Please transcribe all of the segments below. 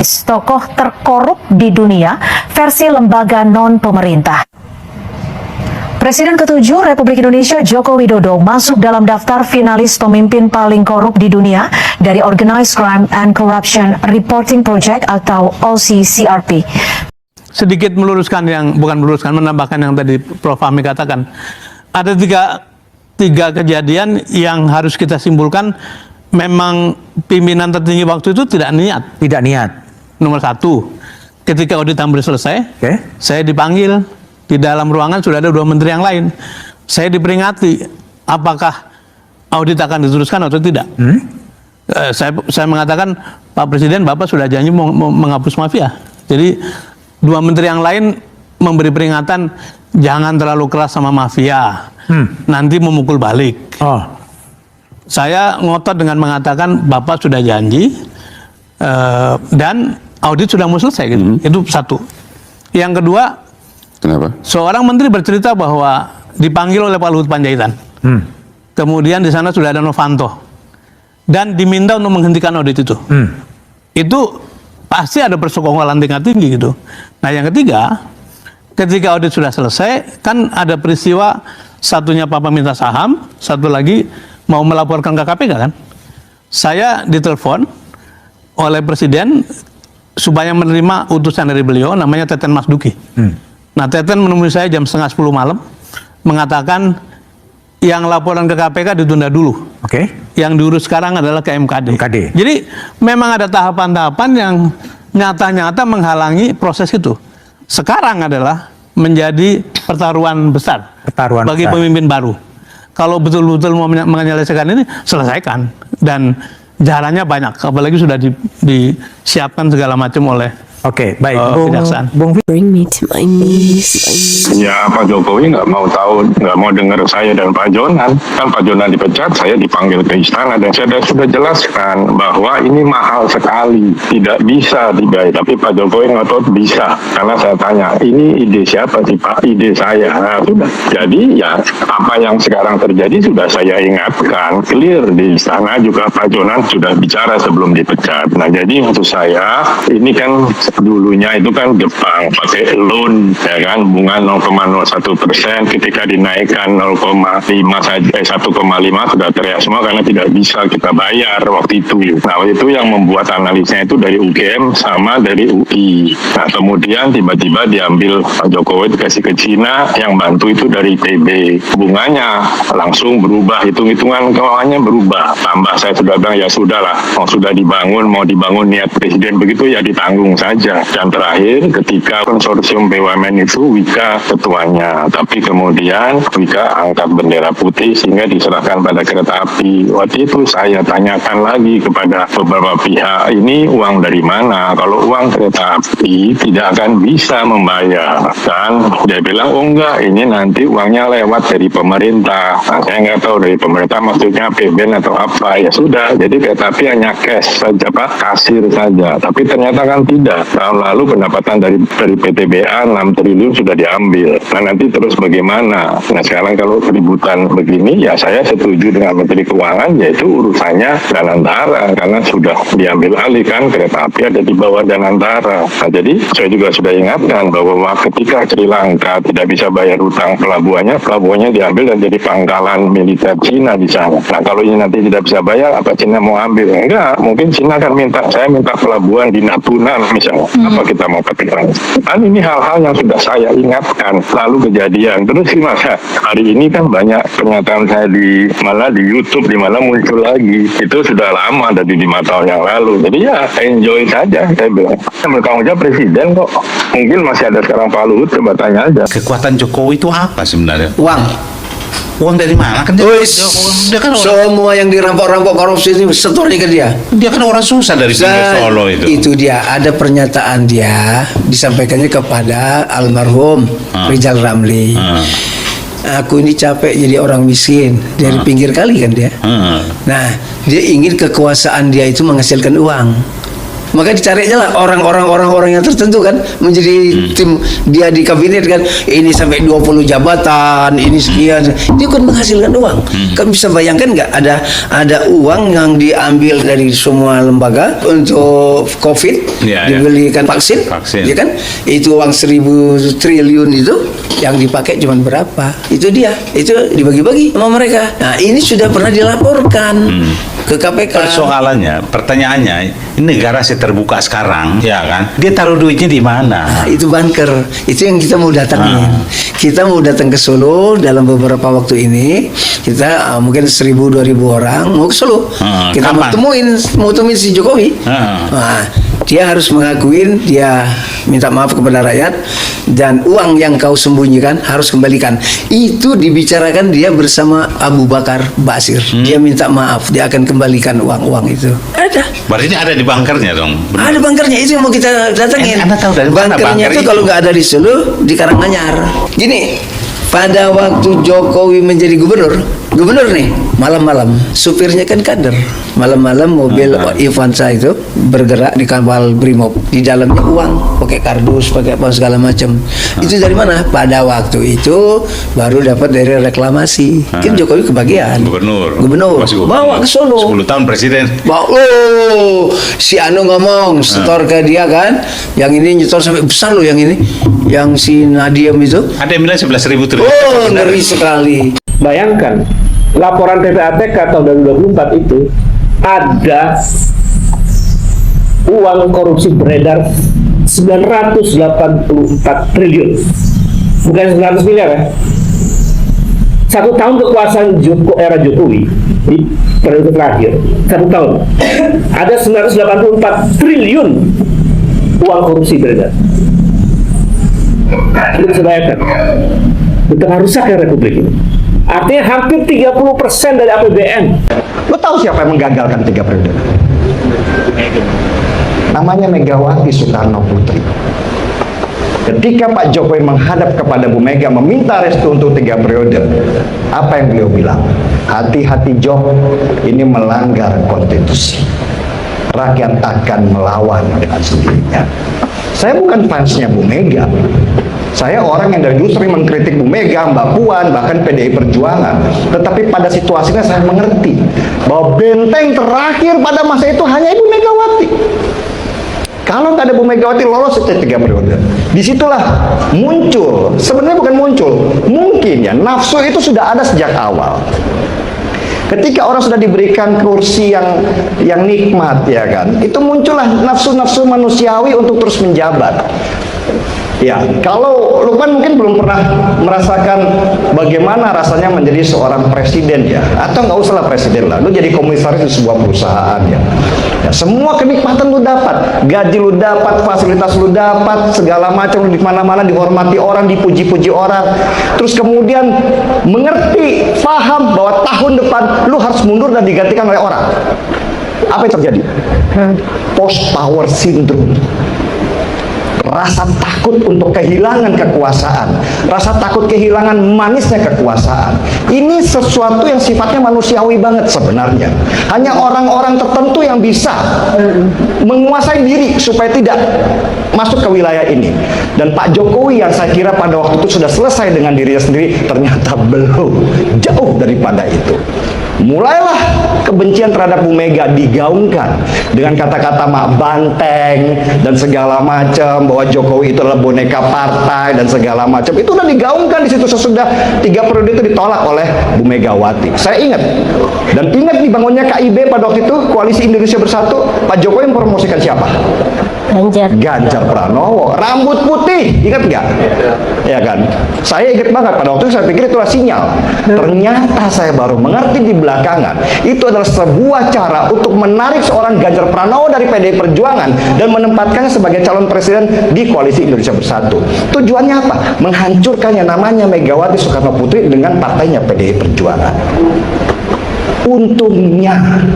tokoh terkorup di dunia versi lembaga non-pemerintah. Presiden ke-7 Republik Indonesia Joko Widodo masuk dalam daftar finalis pemimpin paling korup di dunia dari Organized Crime and Corruption Reporting Project atau OCCRP. Sedikit meluruskan menambahkan yang tadi Prof. Fahmi katakan. Ada tiga kejadian yang harus kita simpulkan memang pimpinan tertinggi waktu itu tidak niat. Tidak niat. Nomor satu, ketika audit hampir selesai, saya dipanggil. Di dalam ruangan sudah ada 2 menteri yang lain. Saya diperingati, apakah audit akan diteruskan atau tidak. Saya mengatakan, Pak Presiden, Bapak sudah janji mau menghapus mafia. Jadi 2 menteri yang lain memberi peringatan, jangan terlalu keras sama mafia. Nanti memukul balik. Saya ngotot dengan mengatakan, Bapak sudah janji, dan audit sudah mau selesai. Gitu. Itu satu. Yang kedua, kenapa? Seorang menteri bercerita bahwa dipanggil oleh Pak Luhut Panjaitan. Kemudian di sana sudah ada Novanto. Dan diminta untuk menghentikan audit itu. Itu pasti ada persekongkolan tingkat tinggi gitu. Nah yang ketiga, ketika audit sudah selesai, kan ada peristiwa satunya Papa minta saham, satu lagi mau melaporkan ke KPK kan. Saya ditelepon oleh Presiden supaya menerima utusan dari beliau, namanya Teten Mas Duki. Nah, Teten menemui saya jam 9:30 malam, mengatakan yang laporan ke KPK ditunda dulu. Yang diurus sekarang adalah ke MKD. Jadi memang ada tahapan-tahapan yang nyata-nyata menghalangi proses itu. Sekarang adalah menjadi pertaruhan besar bagi pemimpin baru. Kalau betul-betul mau menyelesaikan ini, selesaikan. Dan jalannya banyak, apalagi sudah disiapkan segala macam oleh baik. Bung Bring me to my knees. Ya, Pak Jokowi nggak mau tahu, nggak mau dengar saya dan Pak Jonan. Kan Pak Jonan dipecat, saya dipanggil ke istana dan saya sudah jelaskan bahwa ini mahal sekali, tidak bisa dibayar. Tapi Pak Jokowi ngotot bisa, karena saya tanya, ini ide siapa sih Pak? Ide saya. Nah, sudah. Jadi ya apa yang sekarang terjadi sudah saya ingatkan, clear di istana juga Pak Jonan sudah bicara sebelum dipecat. Nah jadi maksud saya ini kan dulunya itu kan Jepang pakai loan ya kan, bunga 0,01%, ketika dinaikkan 0,5 saja 1,5 sudah teriak semua karena tidak bisa kita bayar waktu itu. Nah waktu itu yang membuat analisnya itu dari UGM sama dari UI. Nah kemudian tiba-tiba diambil Pak Jokowi dikasih ke Cina, yang bantu itu dari TB, bunganya langsung berubah, hitung-hitungan keuangannya berubah. Tambah saya sudah bilang ya sudahlah, mau sudah dibangun, mau dibangun niat presiden begitu ya ditanggung saja. Dan terakhir ketika konsorsium BUMN itu Wika ketuanya, tapi kemudian Wika angkat bendera putih sehingga diserahkan pada kereta api. Waktu itu saya tanyakan lagi kepada beberapa pihak, ini uang dari mana? Kalau uang kereta api tidak akan bisa membayar. Dan dia bilang, oh enggak, ini nanti uangnya lewat dari pemerintah. Nah, saya nggak tahu dari pemerintah maksudnya PBN atau apa. Ya sudah, jadi kereta api hanya cash saja Pak, kasir saja. Tapi ternyata kan tidak. Tahun lalu pendapatan dari PTBA 6 triliun sudah diambil. Nah nanti terus bagaimana? Nah sekarang kalau keributan begini, ya saya setuju dengan Menteri Keuangan, yaitu urusannya Danantara, karena sudah diambil alih kan, kereta api ada di bawah Danantara. Nah jadi saya juga sudah ingatkan bahwa ketika Sri Lanka tidak bisa bayar utang pelabuhannya diambil dan jadi pangkalan militer Cina di sana. Nah kalau ini nanti tidak bisa bayar, apa Cina mau ambil? Enggak, mungkin Cina akan saya minta pelabuhan di Natuna misalnya. Apa kita mau kepikiran? Kan ini hal-hal yang sudah saya ingatkan, lalu kejadian. Terus gimana? Hari ini kan banyak pernyataan saya di YouTube, di mana muncul lagi. Itu sudah lama, dari 5 tahun yang lalu. Jadi ya enjoy saja, saya bilang. Bertanggung jawab presiden kok. Mungkin masih ada sekarang Pak Luhut, coba tanya aja. Kekuatan Jokowi itu apa sebenarnya? Uang dari mana kan dia kan orang, semua yang dirampok-rampok korupsi ini setornya ke dia. Dia kan orang susah dari Solo itu. Itu dia, ada pernyataan dia disampaikannya kepada almarhum Rizal Ramli. Aku ini capek jadi orang miskin dari pinggir kali kan dia. Nah, dia ingin kekuasaan dia itu menghasilkan uang. Maka dicari aja lah orang yang tertentu kan menjadi tim dia di kabinet kan. Ini sampai 20 jabatan, ini sekian. Dia kan menghasilkan uang. Kan bisa bayangkan nggak ada uang yang diambil dari semua lembaga untuk COVID, dibelikan vaksin, ya kan? Itu uang 1.000 triliun itu yang dipakai cuma berapa? Itu dia. Itu dibagi-bagi sama mereka. Nah, ini sudah pernah dilaporkan ke KPK. Pertanyaannya, ini negara terbuka sekarang, ya kan? Dia taruh duitnya di mana? Nah, itu banker. Itu yang kita mau datangin. Kita mau datang ke Solo dalam beberapa waktu ini. Kita mungkin 1.000-2.000 orang mau ke Solo. Kita mau temuin si Jokowi. Nah, dia harus mengakuin, dia minta maaf kepada rakyat, dan uang yang kau sembunyikan harus kembalikan. Itu dibicarakan dia bersama Abu Bakar Basir. Dia minta maaf, dia akan kembalikan uang-uang itu. Ada. Berarti ini ada di bankernya dong? Ada bankernya, itu yang mau kita datangin. Anda tahu dari mana bankernya banker itu kalau nggak ada di Solo, di Karanganyar. Gini, pada waktu Jokowi menjadi gubernur nih, malam-malam supirnya kan kader. Malam-malam mobil Ivansa itu bergerak di kapal Brimob, di dalamnya uang, pakai kardus, pakai apa segala macam. Itu dari mana? Pada waktu itu baru dapat dari reklamasi. Kan Jokowi kebagian. Gubernur. Bawa ke Solo. 10 tahun presiden. Si Anu ngomong, setor ke dia kan. Yang ini nyetor sampai besar loh yang ini. Yang si Nadiem itu. Ada yang bilang 11.000 triliun. Oh, ngeri sekali. Bayangkan, laporan PPATK tahun 2024 itu ada uang korupsi beredar 984 triliun. Bukan 900 miliar ya. 1 tahun kekuasaan era Jokowi di periode terakhir, 1 tahun ada 984 triliun uang korupsi beredar. Kita bisa bayangkan betapa rusaknya Republik ini. Artinya hampir 30% dari APBN. Lo tahu siapa yang menggagalkan 3 periode? Namanya Megawati Soekarno Putri. Ketika Pak Jokowi menghadap kepada Bu Mega meminta restu untuk 3 periode, apa yang beliau bilang? Hati-hati Jok, ini melanggar konstitusi. Rakyat akan melawan dengan sendirinya. Saya bukan fansnya Bu Mega. Saya orang yang dari dulu sering mengkritik Bu Mega, Mbak Puan, bahkan PDI Perjuangan. Tetapi pada situasinya saya mengerti bahwa benteng terakhir pada masa itu hanya Ibu Megawati. Kalau nggak ada Bu Megawati lolos itu 3 periode. Disitulah muncul, sebenarnya bukan muncul, mungkin ya nafsu itu sudah ada sejak awal. Ketika orang sudah diberikan kursi yang nikmat, ya kan, itu muncullah nafsu-nafsu manusiawi untuk terus menjabat. Ya, kalau Lukman mungkin belum pernah merasakan bagaimana rasanya menjadi seorang presiden ya, atau nggak usahlah presiden lah, lu jadi komisaris di sebuah perusahaan ya. Ya, semua kenikmatan lu dapat, gaji lu dapat, fasilitas lu dapat, segala macam lu di mana-mana dihormati orang, dipuji-puji orang. Terus kemudian mengerti, paham bahwa tahun depan lu harus mundur dan digantikan oleh orang. Apa yang terjadi? Post power syndrome. Rasa takut untuk kehilangan kekuasaan, rasa takut kehilangan manisnya kekuasaan. Ini sesuatu yang sifatnya manusiawi banget sebenarnya. Hanya orang-orang tertentu yang bisa menguasai diri supaya tidak masuk ke wilayah ini. Dan Pak Jokowi yang saya kira pada waktu itu sudah selesai dengan dirinya sendiri, ternyata belum, jauh daripada itu. Mulailah kebencian terhadap Bu Mega digaungkan dengan kata-kata mak banteng dan segala macam, bahwa Jokowi itu adalah boneka partai dan segala macam. Itu udah digaungkan di situ sesudah 3 periode itu ditolak oleh Bu Megawati. Saya ingat, dan ingat dibangunnya KIB pada waktu itu, Koalisi Indonesia Bersatu. Pak Jokowi mempromosikan siapa? Ganjar Pranowo, rambut putih, ingat nggak? Ya kan? Saya ingat banget pada waktu itu, saya pikir itulah sinyal. Ternyata saya baru mengerti di belakangan, itu adalah sebuah cara untuk menarik seorang Ganjar Pranowo dari PDI Perjuangan dan menempatkannya sebagai calon presiden di Koalisi Indonesia Bersatu. Tujuannya apa? Menghancurkan yang namanya Megawati Soekarno Putri dengan partainya PDI Perjuangan. Untungnya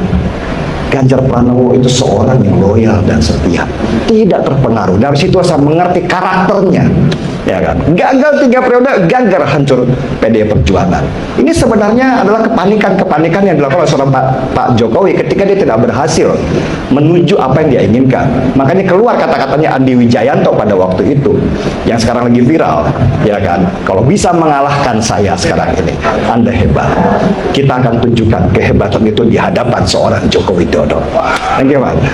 Ganjar Pranowo itu seorang yang loyal dan setia, tidak terpengaruh. Dari situ saya mengerti karakternya. Ya kan? Gagal 3 periode, gagal hancur PDI Perjuangan. Ini sebenarnya adalah kepanikan yang dilakukan oleh seorang Pak Jokowi ketika dia tidak berhasil menuju apa yang dia inginkan. Makanya keluar kata-katanya Andi Wijayanto pada waktu itu, yang sekarang lagi viral, ya kan? Kalau bisa mengalahkan saya sekarang ini, Anda hebat. Kita akan tunjukkan kehebatan itu di hadapan seorang Joko Widodo. Bagaimana?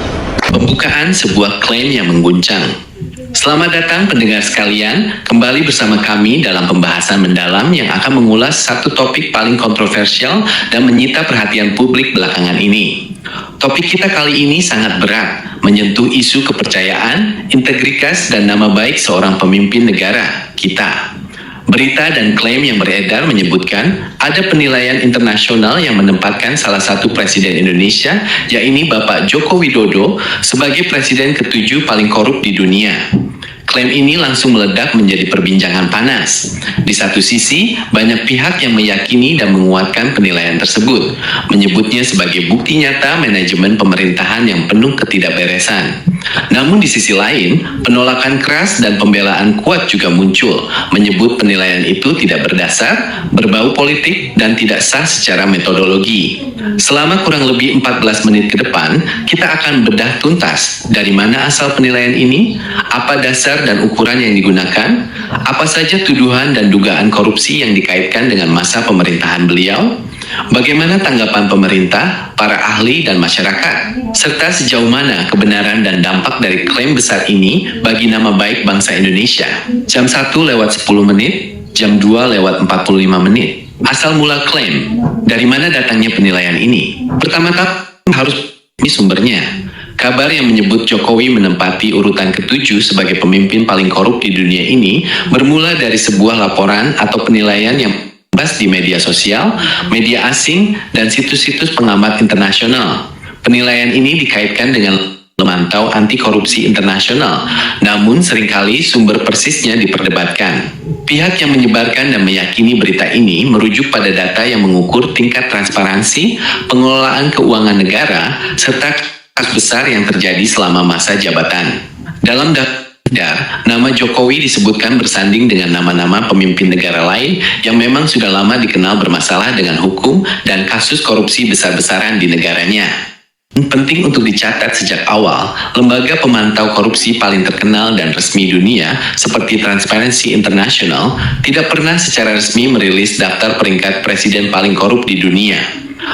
Pembukaan sebuah klaim yang mengguncang. Selamat datang pendengar sekalian, kembali bersama kami dalam pembahasan mendalam yang akan mengulas satu topik paling kontroversial dan menyita perhatian publik belakangan ini. Topik kita kali ini sangat berat, menyentuh isu kepercayaan, integritas, dan nama baik seorang pemimpin negara, kita. Berita dan klaim yang beredar menyebutkan ada penilaian internasional yang menempatkan salah satu presiden Indonesia, yakni Bapak Joko Widodo, sebagai presiden ke-7 paling korup di dunia. Klaim ini langsung meledak menjadi perbincangan panas. Di satu sisi, banyak pihak yang meyakini dan menguatkan penilaian tersebut, menyebutnya sebagai bukti nyata manajemen pemerintahan yang penuh ketidakberesan. Namun di sisi lain, penolakan keras dan pembelaan kuat juga muncul, menyebut penilaian itu tidak berdasar, berbau politik, dan tidak sah secara metodologi. Selama kurang lebih 14 menit ke depan, kita akan bedah tuntas dari mana asal penilaian ini, apa dasar dan ukuran yang digunakan, apa saja tuduhan dan dugaan korupsi yang dikaitkan dengan masa pemerintahan beliau, bagaimana tanggapan pemerintah, para ahli, dan masyarakat, serta sejauh mana kebenaran dan dampak dari klaim besar ini bagi nama baik bangsa Indonesia. Jam 1:10 menit, jam 2:45 menit. Asal mula klaim, dari mana datangnya penilaian ini? Pertama-tama harus sumbernya. Kabar yang menyebut Jokowi menempati urutan ke-7 sebagai pemimpin paling korup di dunia ini bermula dari sebuah laporan atau penilaian yang di media sosial, media asing, dan situs-situs pengamat internasional. Penilaian ini dikaitkan dengan memantau anti korupsi internasional, namun seringkali sumber persisnya diperdebatkan. Pihak yang menyebarkan dan meyakini berita ini merujuk pada data yang mengukur tingkat transparansi, pengelolaan keuangan negara, serta kasus besar yang terjadi selama masa jabatan. Dalam nama Jokowi disebutkan bersanding dengan nama-nama pemimpin negara lain yang memang sudah lama dikenal bermasalah dengan hukum dan kasus korupsi besar-besaran di negaranya. Penting untuk dicatat sejak awal, lembaga pemantau korupsi paling terkenal dan resmi dunia seperti Transparency International tidak pernah secara resmi merilis daftar peringkat presiden paling korup di dunia.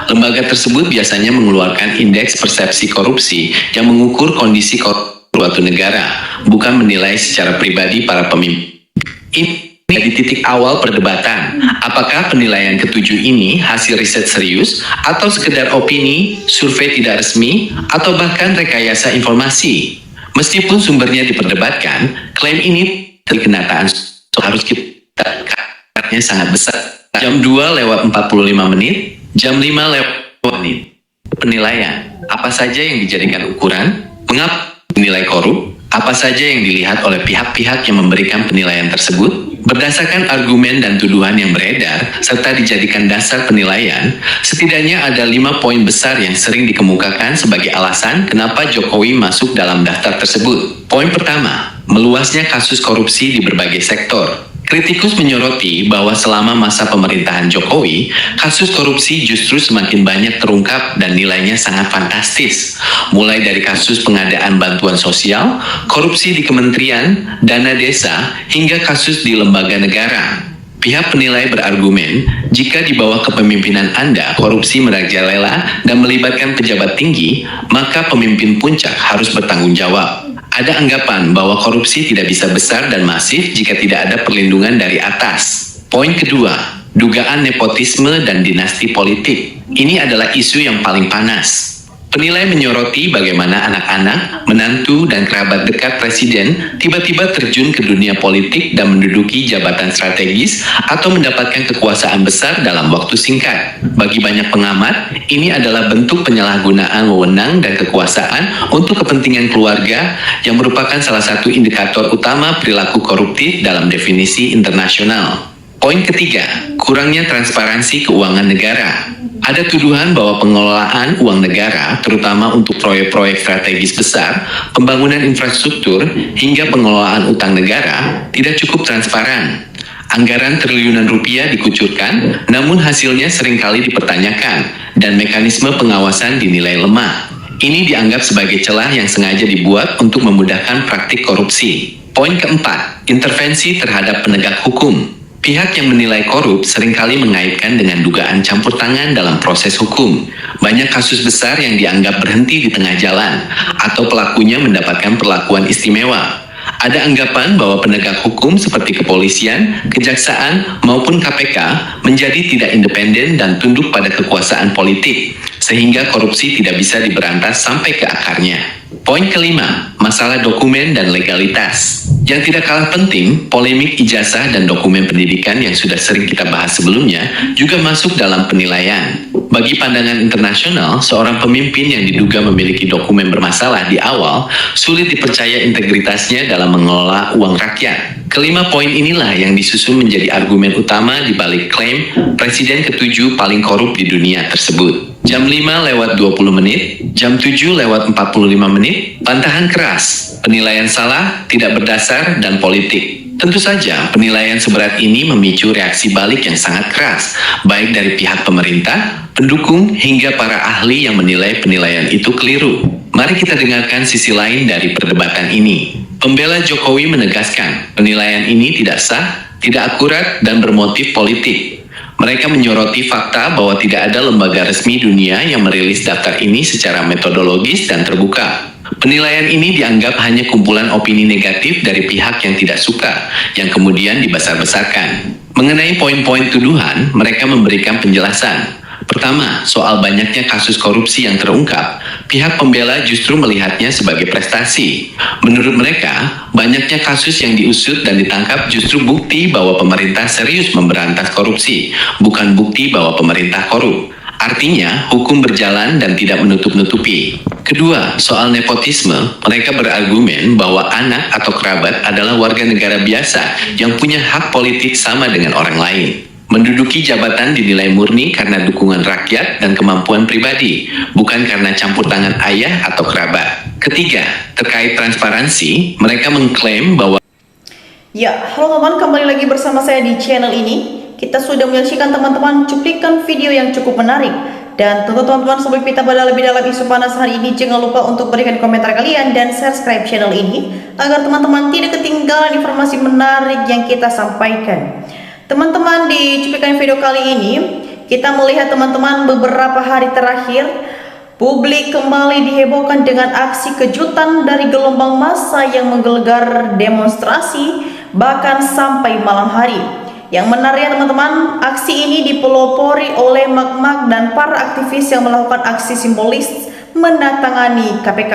Lembaga tersebut biasanya mengeluarkan indeks persepsi korupsi yang mengukur kondisi korupsi suatu negara, bukan menilai secara pribadi para pemimpin. Ini di titik awal perdebatan, apakah penilaian ke-7 ini hasil riset serius, atau sekedar opini, survei tidak resmi, atau bahkan rekayasa informasi. Meskipun sumbernya diperdebatkan, klaim ini dari kenyataan harus kita karena sangat besar. Jam 2:45 menit, jam 5:00 menit. Penilaian, apa saja yang dijadikan ukuran, mengapa nilai korup, apa saja yang dilihat oleh pihak-pihak yang memberikan penilaian tersebut, berdasarkan argumen dan tuduhan yang beredar, serta dijadikan dasar penilaian, setidaknya ada 5 poin besar yang sering dikemukakan sebagai alasan kenapa Jokowi masuk dalam daftar tersebut. Poin pertama, meluasnya kasus korupsi di berbagai sektor. Kritikus menyoroti bahwa selama masa pemerintahan Jokowi, kasus korupsi justru semakin banyak terungkap dan nilainya sangat fantastis. Mulai dari kasus pengadaan bantuan sosial, korupsi di kementerian, dana desa, hingga kasus di lembaga negara. Pihak penilai berargumen, jika di bawah kepemimpinan Anda korupsi merajalela dan melibatkan pejabat tinggi, maka pemimpin puncak harus bertanggung jawab. Ada anggapan bahwa korupsi tidak bisa besar dan masif jika tidak ada perlindungan dari atas. Poin kedua, dugaan nepotisme dan dinasti politik. Ini adalah isu yang paling panas. Penilai menyoroti bagaimana anak-anak, menantu, dan kerabat dekat presiden tiba-tiba terjun ke dunia politik dan menduduki jabatan strategis atau mendapatkan kekuasaan besar dalam waktu singkat. Bagi banyak pengamat, ini adalah bentuk penyalahgunaan wewenang dan kekuasaan untuk kepentingan keluarga yang merupakan salah satu indikator utama perilaku koruptif dalam definisi internasional. Poin ketiga, kurangnya transparansi keuangan negara. Ada tuduhan bahwa pengelolaan uang negara, terutama untuk proyek-proyek strategis besar, pembangunan infrastruktur, hingga pengelolaan utang negara, tidak cukup transparan. Anggaran triliunan rupiah dikucurkan, namun hasilnya seringkali dipertanyakan, dan mekanisme pengawasan dinilai lemah. Ini dianggap sebagai celah yang sengaja dibuat untuk memudahkan praktik korupsi. Poin keempat, intervensi terhadap penegak hukum. Pihak yang menilai korup seringkali mengaitkan dengan dugaan campur tangan dalam proses hukum. Banyak kasus besar yang dianggap berhenti di tengah jalan, atau pelakunya mendapatkan perlakuan istimewa. Ada anggapan bahwa penegak hukum seperti kepolisian, kejaksaan, maupun KPK menjadi tidak independen dan tunduk pada kekuasaan politik, sehingga korupsi tidak bisa diberantas sampai ke akarnya. Poin kelima, masalah dokumen dan legalitas. Yang tidak kalah penting, polemik ijazah dan dokumen pendidikan yang sudah sering kita bahas sebelumnya juga masuk dalam penilaian. Bagi pandangan internasional, seorang pemimpin yang diduga memiliki dokumen bermasalah di awal sulit dipercaya integritasnya dalam mengelola uang rakyat. Kelima poin inilah yang disusun menjadi argumen utama di balik klaim Presiden ke-7 paling korup di dunia tersebut. Jam 5:20, jam 7:45, bantahan keras, penilaian salah, tidak berdasar, dan politik. Tentu saja, penilaian seberat ini memicu reaksi balik yang sangat keras, baik dari pihak pemerintah, pendukung, hingga para ahli yang menilai penilaian itu keliru. Mari kita dengarkan sisi lain dari perdebatan ini. Pembela Jokowi menegaskan, penilaian ini tidak sah, tidak akurat, dan bermotif politik. Mereka menyoroti fakta bahwa tidak ada lembaga resmi dunia yang merilis daftar ini secara metodologis dan terbuka. Penilaian ini dianggap hanya kumpulan opini negatif dari pihak yang tidak suka, yang kemudian dibesar-besarkan. Mengenai poin-poin tuduhan, mereka memberikan penjelasan. Pertama, soal banyaknya kasus korupsi yang terungkap, pihak pembela justru melihatnya sebagai prestasi. Menurut mereka, banyaknya kasus yang diusut dan ditangkap justru bukti bahwa pemerintah serius memberantas korupsi, bukan bukti bahwa pemerintah korup. Artinya, hukum berjalan dan tidak menutup-nutupi. Kedua, soal nepotisme, mereka berargumen bahwa anak atau kerabat adalah warga negara biasa yang punya hak politik sama dengan orang lain. Menduduki jabatan dinilai murni karena dukungan rakyat dan kemampuan pribadi, bukan karena campur tangan ayah atau kerabat. Ketiga, terkait transparansi, mereka mengklaim bahwa Ya, halo teman, kembali lagi bersama saya di channel ini. Kita sudah menyaksikan teman-teman cuplikan video yang cukup menarik. Dan tentu teman-teman, sebelum kita pada lebih dalam isu panas hari ini, jangan lupa untuk berikan komentar kalian dan subscribe channel ini agar teman-teman tidak ketinggalan informasi menarik yang kita sampaikan. Teman-teman, di cuplikan video kali ini kita melihat teman-teman beberapa hari terakhir publik kembali dihebohkan dengan aksi kejutan dari gelombang massa yang menggelegar demonstrasi bahkan sampai malam hari. Yang menariknya teman-teman, aksi ini dipelopori oleh mak-mak dan para aktivis yang melakukan aksi simbolis menatangani KPK.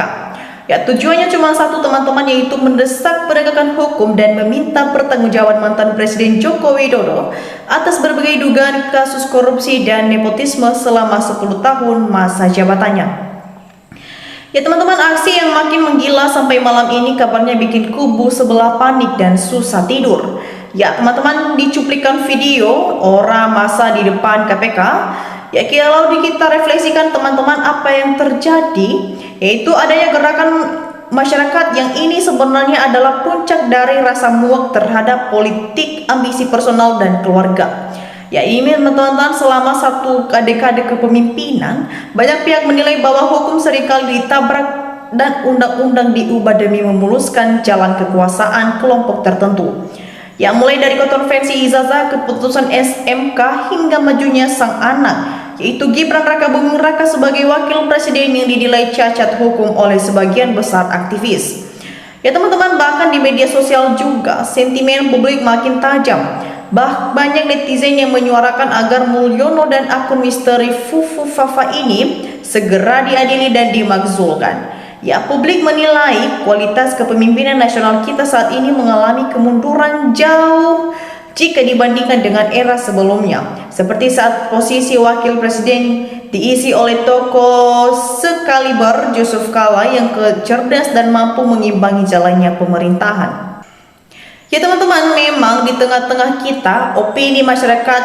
Ya, tujuannya cuma satu teman-teman, yaitu mendesak penegakan hukum dan meminta pertanggungjawaban mantan Presiden Joko Widodo atas berbagai dugaan kasus korupsi dan nepotisme selama 10 tahun masa jabatannya. Ya teman-teman, aksi yang makin menggila sampai malam ini kabarnya bikin kubu sebelah panik dan susah tidur. Ya teman-teman, di cuplikan video orang massa di depan KPK, ya kalau kita refleksikan teman-teman apa yang terjadi, yaitu adanya gerakan masyarakat yang ini sebenarnya adalah puncak dari rasa muak terhadap politik, ambisi personal dan keluarga. Ya ini teman-teman, selama satu dekade kepemimpinan, banyak pihak menilai bahwa hukum seringkali ditabrak dan undang-undang diubah demi memuluskan jalan kekuasaan kelompok tertentu. Ya mulai dari kontroversi ijazah, keputusan SMK hingga majunya sang anak, yaitu Gibran Raka Buming Raka sebagai wakil presiden yang dinilai cacat hukum oleh sebagian besar aktivis. Ya teman-teman, bahkan di media sosial juga sentimen publik makin tajam. Banyak netizen yang menyuarakan agar Mulyono dan akun misteri Fufu Fafa ini segera diadili dan dimakzulkan. Ya, publik menilai kualitas kepemimpinan nasional kita saat ini mengalami kemunduran jauh jika dibandingkan dengan era sebelumnya. Seperti saat posisi wakil presiden diisi oleh tokoh sekaliber Yusuf Kala yang cerdas dan mampu mengimbangi jalannya pemerintahan. Ya teman-teman, memang di tengah-tengah kita opini masyarakat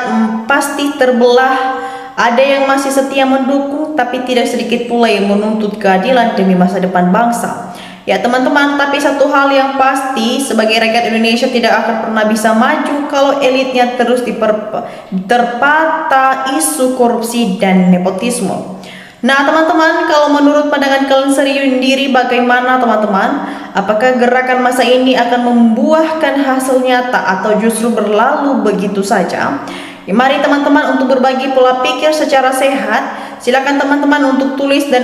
pasti terbelah Ada yang masih setia mendukung, tapi tidak sedikit pula yang menuntut keadilan demi masa depan bangsa. Ya teman-teman, tapi satu hal yang pasti, sebagai rakyat Indonesia tidak akan pernah bisa maju kalau elitnya terus terpata isu korupsi dan nepotisme. Nah teman-teman, kalau menurut pandangan kalian sendiri bagaimana teman-teman? Apakah gerakan masa ini akan membuahkan hasil nyata atau justru berlalu begitu saja? Ya, mari teman-teman untuk berbagi pola pikir secara sehat. Silakan teman-teman untuk tulis dan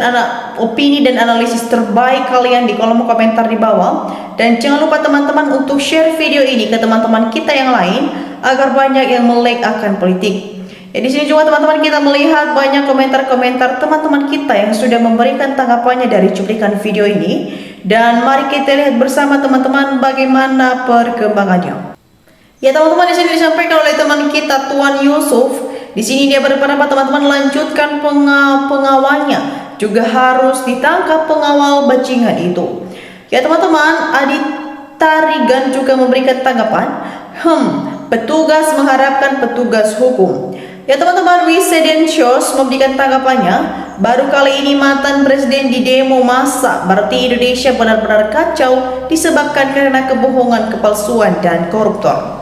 opini dan analisis terbaik kalian di kolom komentar di bawah. Dan jangan lupa teman-teman untuk share video ini ke teman-teman kita yang lain agar banyak yang melek akan politik. Ya, di sini juga teman-teman kita melihat banyak komentar-komentar teman-teman kita yang sudah memberikan tanggapannya dari cuplikan video ini. Dan mari kita lihat bersama teman-teman bagaimana perkembangannya. Ya teman-teman, di sini disampaikan oleh teman kita Tuan Yusuf. Di sini dia berpendapat teman-teman lanjutkan pengawalnya, juga harus ditangkap pengawal bajingan itu. Ya teman-teman, Adita Rigan juga memberikan tanggapan. Petugas mengharapkan petugas hukum. Ya teman-teman, Wisedensios memberikan tanggapannya. Baru kali ini mantan presiden di demo massa, berarti Indonesia benar-benar kacau disebabkan karena kebohongan, kepalsuan dan koruptor.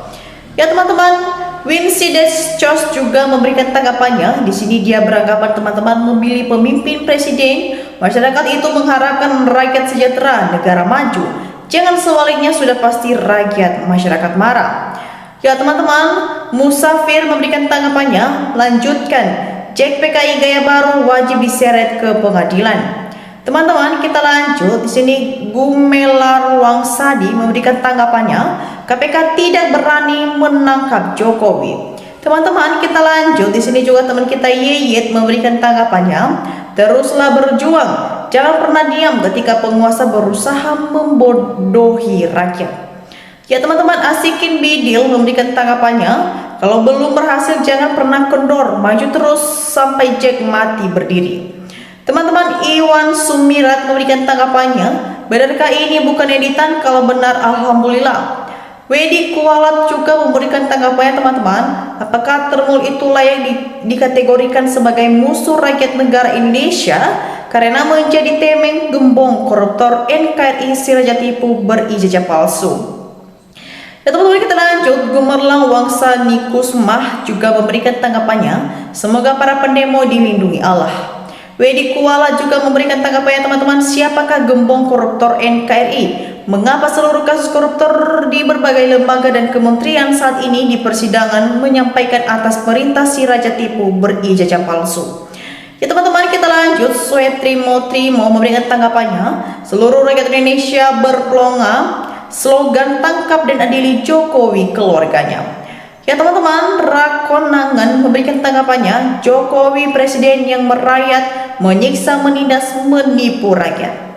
Ya teman-teman, Wisedensios juga memberikan tanggapannya. Di sini dia beranggapan teman-teman memilih pemimpin presiden, masyarakat itu mengharapkan rakyat sejahtera, negara maju. Jangan sebaliknya, sudah pasti rakyat masyarakat marah. Ya teman-teman, Musafir memberikan tanggapannya. Lanjutkan, Cek PKI gaya baru wajib diseret ke pengadilan. Teman-teman, kita lanjut. Di sini Gumelar Wangsadi memberikan tanggapannya. KPK tidak berani menangkap Jokowi. Teman-teman, kita lanjut. Di sini juga teman kita Yeyet memberikan tanggapannya. Teruslah berjuang. Jangan pernah diam ketika penguasa berusaha membodohi rakyat. Ya teman-teman, Asikin Bidil memberikan tanggapannya. Kalau belum berhasil jangan pernah kendor, maju terus sampai Jack mati berdiri. Teman-teman, Iwan Sumirat memberikan tanggapannya. Benarkah ini bukan editan? Kalau benar, alhamdulillah. Wedi Kualat juga memberikan tanggapannya teman-teman. Apakah Termul itu layak dikategorikan sebagai musuh rakyat negara Indonesia karena menjadi temeng gembong koruptor NKRI si raja tipu berijazah palsu? Ya teman-teman, kita lanjut. Gumerlang Wangsa Nikusmah juga memberikan tanggapannya. Semoga para pendemo dilindungi Allah. Wedi Kuala juga memberikan tanggapannya teman-teman. Siapakah gembong koruptor NKRI? Mengapa seluruh kasus koruptor di berbagai lembaga dan kementerian saat ini di persidangan menyampaikan atas perintah si raja tipu berijazah palsu? Ya teman-teman, kita lanjut. Suetrimo Trimo memberikan tanggapannya. Seluruh rakyat Indonesia berkelonga. Slogan tangkap dan adili Jokowi keluarganya. Ya teman-teman, Rakonangan memberikan tanggapannya. Jokowi presiden yang merayat, menyiksa, menindas, menipu rakyat.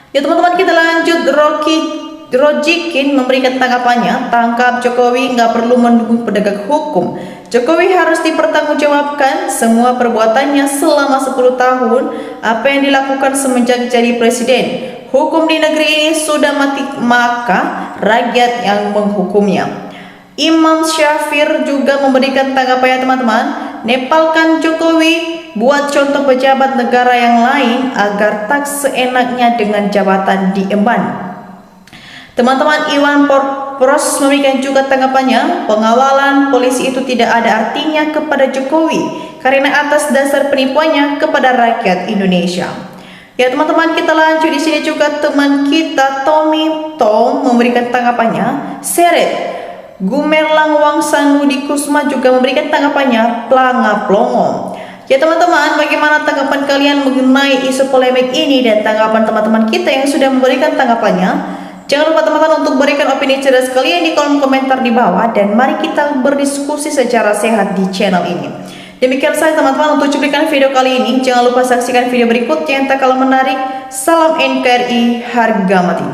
Ya teman-teman, kita lanjut. Rojikin memberikan tanggapannya. Tangkap Jokowi, nggak perlu mendukung penegak hukum. Jokowi harus dipertanggungjawabkan semua perbuatannya selama 10 tahun. Apa yang dilakukan semenjak jadi presiden. Hukum di negeri ini sudah mati, maka rakyat yang menghukumnya. Imam Syafir juga memberikan tanggapannya teman-teman. Nepalkan Jokowi, buat contoh pejabat negara yang lain agar tak seenaknya dengan jabatan diemban. Teman-teman, Iwan Pros memberikan juga tanggapannya. Pengawalan polisi itu tidak ada artinya kepada Jokowi karena atas dasar penipuannya kepada rakyat Indonesia. Ya teman-teman, kita lanjut. Di sini juga teman kita Tommy Tom memberikan tanggapannya. Seret. Gumerlang Wangsa Nudi Kusma juga memberikan tanggapannya. Planga plongo. Ya teman-teman, bagaimana tanggapan kalian mengenai isu polemik ini dan tanggapan teman-teman kita yang sudah memberikan tanggapannya? Jangan lupa teman-teman untuk berikan opini cerdas kalian di kolom komentar di bawah dan mari kita berdiskusi secara sehat di channel ini. Demikian saja teman-teman untuk cuplikan video kali ini. Jangan lupa saksikan video berikutnya yang tak kalah menarik. Salam NKRI, harga mati.